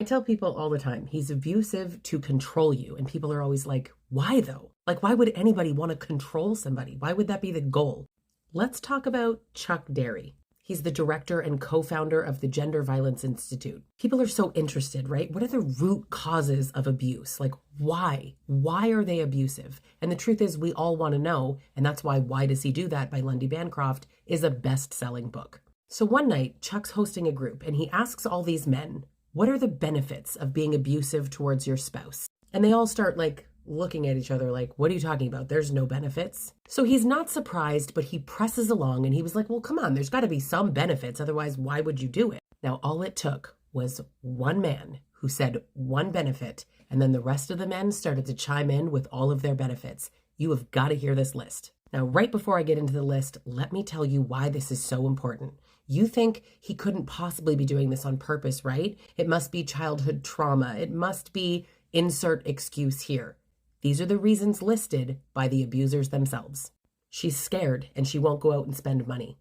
I tell people all the time, he's abusive to control you. And people are always like, why though? Like, why would anybody want to control somebody? Why would that be the goal? Let's talk about Chuck Derry. He's the director and co-founder of the Gender Violence Institute. People are so interested, right? What are the root causes of abuse? Like, why? Why are they abusive? And the truth is, we all want to know. And that's why Why Does He Do That by Lundy Bancroft is a best-selling book. So one night, Chuck's hosting a group and he asks all these men, what are the benefits of being abusive towards your spouse? And they all start looking at each other like, what are you talking about? There's no benefits. So he's not surprised, but he presses along and he was like, well, come on, there's got to be some benefits. Otherwise, why would you do it? Now, all it took was one man who said one benefit, and then the rest of the men started to chime in with all of their benefits. You have got to hear this list. Now, right before I get into the list, let me tell you why this is so important. You think he couldn't possibly be doing this on purpose, right? It must be childhood trauma. It must be insert excuse here. These are the reasons listed by the abusers themselves. She's scared and she won't go out and spend money.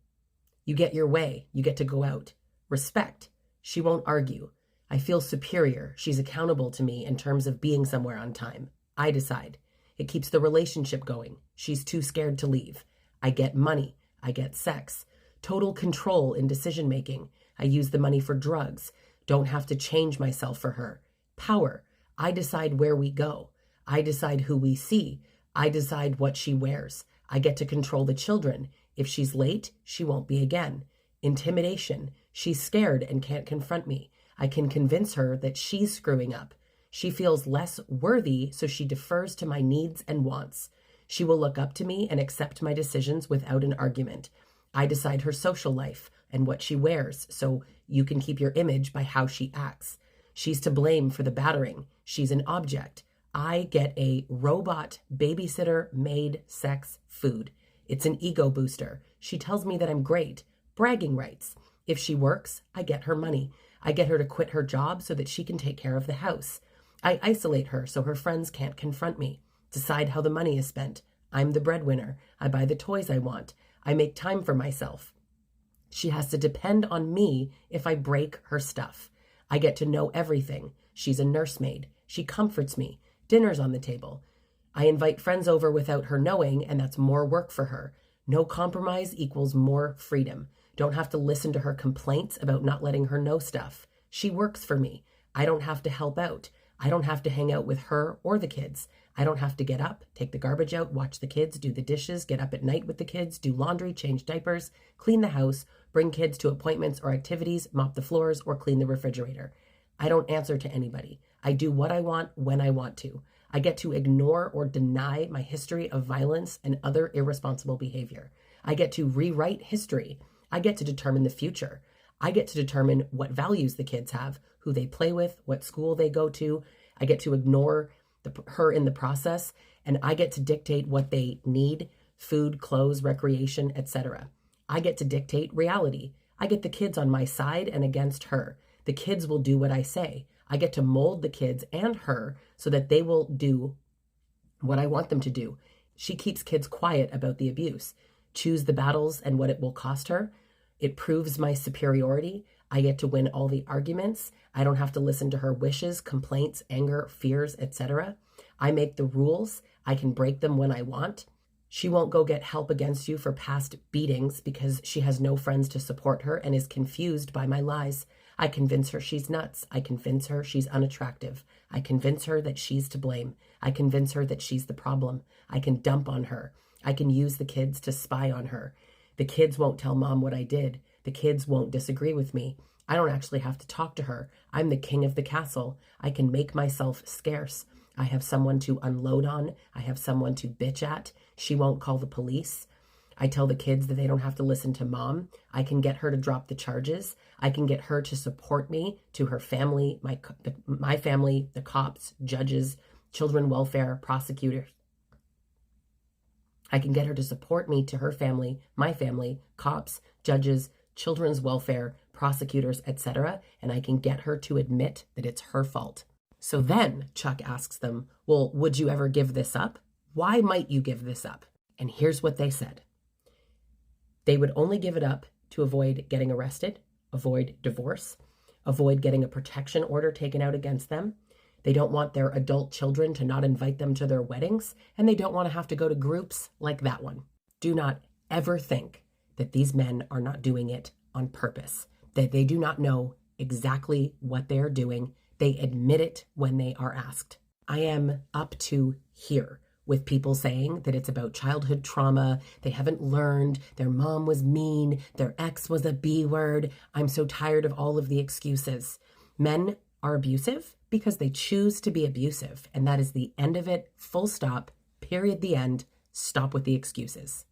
You get your way. You get to go out. Respect. She won't argue. I feel superior. She's accountable to me in terms of being somewhere on time. I decide. It keeps the relationship going. She's too scared to leave. I get money. I get sex. Total control in decision making. I use the money for drugs. Don't have to change myself for her. Power. I decide where we go. I decide who we see. I decide what she wears. I get to control the children. If she's late, she won't be again. Intimidation. She's scared and can't confront me. I can convince her that she's screwing up. She feels less worthy, so she defers to my needs and wants. She will look up to me and accept my decisions without an argument. I decide her social life and what she wears, so you can keep your image by how she acts. She's to blame for the battering. She's an object. I get a robot babysitter made sex food. It's an ego booster. She tells me that I'm great. Bragging rights. If she works, I get her money. I get her to quit her job so that she can take care of the house. I isolate her so her friends can't confront me. Decide how the money is spent. I'm the breadwinner. I buy the toys I want. I make time for myself. She has to depend on me if I break her stuff. I get to know everything. She's a nursemaid. She comforts me. Dinner's on the table. I invite friends over without her knowing, and that's more work for her. No compromise equals more freedom. Don't have to listen to her complaints about not letting her know stuff. She works for me. I don't have to help out. I don't have to hang out with her or the kids. I don't have to get up, take the garbage out, watch the kids, do the dishes, get up at night with the kids, do laundry, change diapers, clean the house, bring kids to appointments or activities, mop the floors, or clean the refrigerator. I don't answer to anybody. I do what I want when I want to. I get to ignore or deny my history of violence and other irresponsible behavior. I get to rewrite history. I get to determine the future. I get to determine what values the kids have, who they play with, what school they go to. I get to ignore her in the process, and I get to dictate what they need: food, clothes, recreation, etc. I get to dictate reality. I get the kids on my side and against her. The kids will do what I say. I get to mold the kids and her so that they will do what I want them to do. She keeps kids quiet about the abuse. Choose the battles and what it will cost her. It proves my superiority. I get to win all the arguments. I don't have to listen to her wishes, complaints, anger, fears, etc. I make the rules. I can break them when I want. She won't go get help against you for past beatings because she has no friends to support her and is confused by my lies. I convince her she's nuts. I convince her she's unattractive. I convince her that she's to blame. I convince her that she's the problem. I can dump on her. I can use the kids to spy on her. The kids won't tell mom what I did. The kids won't disagree with me. I don't actually have to talk to her. I'm the king of the castle. I can make myself scarce. I have someone to unload on. I have someone to bitch at. She won't call the police. I tell the kids that they don't have to listen to mom. I can get her to drop the charges. I can get her to support me to her family, my family, the cops, judges, children welfare, prosecutors. I can get her to support me to her family, my family, cops, judges, children's welfare, prosecutors, etc. And I can get her to admit that it's her fault. So then Chuck asks them, well, would you ever give this up? Why might you give this up? And here's what they said. They would only give it up to avoid getting arrested, avoid divorce, avoid getting a protection order taken out against them. They don't want their adult children to not invite them to their weddings, and they don't want to have to go to groups like that one. Do not ever think that these men are not doing it on purpose, that they do not know exactly what they are doing. They admit it when they are asked. I am up to here with people saying that it's about childhood trauma. They haven't learned. Their mom was mean. Their ex was a B word. I'm so tired of all of the excuses. Men are abusive because they choose to be abusive. And that is the end of it. Full stop. Period. The end. Stop with the excuses.